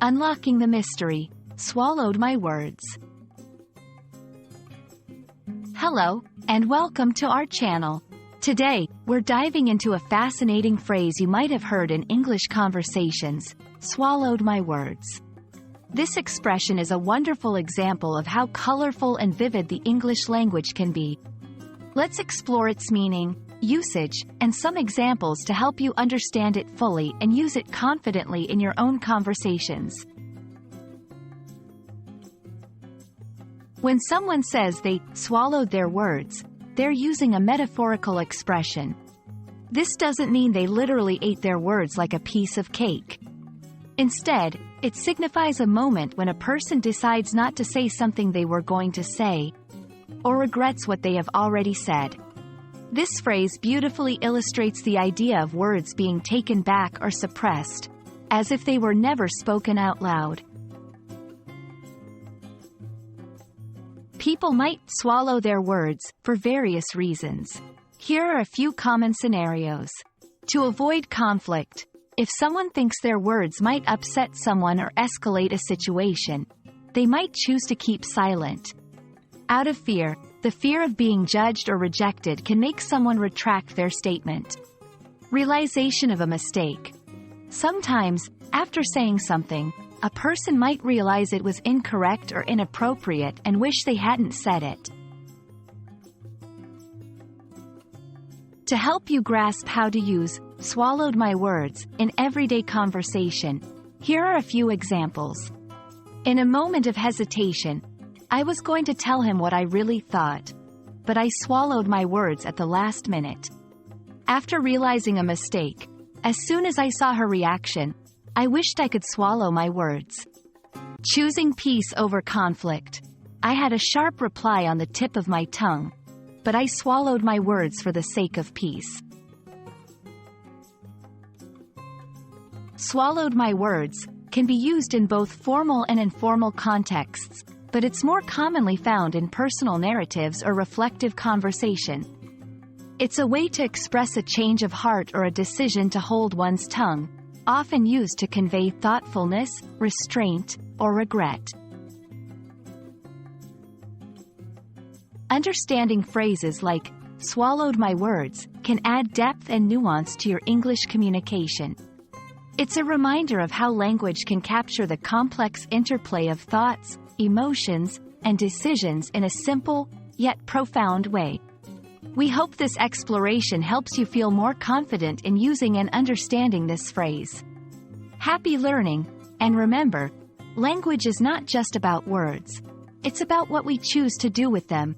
Unlocking the mystery. Swallowed my words. Hello, and welcome to our channel. Today, we're diving into a fascinating phrase you might have heard in English conversations: swallowed my words. This expression is a wonderful example of how colorful and vivid the English language can be. Let's explore its meaning, usage, and some examples to help you understand it fully and use it confidently in your own conversations. When someone says they swallowed their words, they're using a metaphorical expression. This doesn't mean they literally ate their words like a piece of cake. Instead, it signifies a moment when a person decides not to say something they were going to say, or regrets what they have already said. This phrase beautifully illustrates the idea of words being taken back or suppressed, as if they were never spoken out loud. People might swallow their words for various reasons. Here are a few common scenarios. To avoid conflict, if someone thinks their words might upset someone or escalate a situation, they might choose to keep silent. Out of fear, the fear of being judged or rejected can make someone retract their statement. Realization of a mistake. Sometimes, after saying something, a person might realize it was incorrect or inappropriate and wish they hadn't said it. To help you grasp how to use swallowed my words in everyday conversation, here are a few examples. In a moment of hesitation, I was going to tell him what I really thought, but I swallowed my words at the last minute. After realizing a mistake, as soon as I saw her reaction, I wished I could swallow my words. Choosing peace over conflict. I had a sharp reply on the tip of my tongue, but I swallowed my words for the sake of peace. Swallowed my words can be used in both formal and informal contexts, but it's more commonly found in personal narratives or reflective conversation. It's a way to express a change of heart or a decision to hold one's tongue, often used to convey thoughtfulness, restraint, or regret. Understanding phrases like swallowed my words can add depth and nuance to your English communication. It's a reminder of how language can capture the complex interplay of thoughts, emotions, and decisions in a simple, yet profound way. We hope this exploration helps you feel more confident in using and understanding this phrase. Happy learning, and remember, language is not just about words. It's about what we choose to do with them.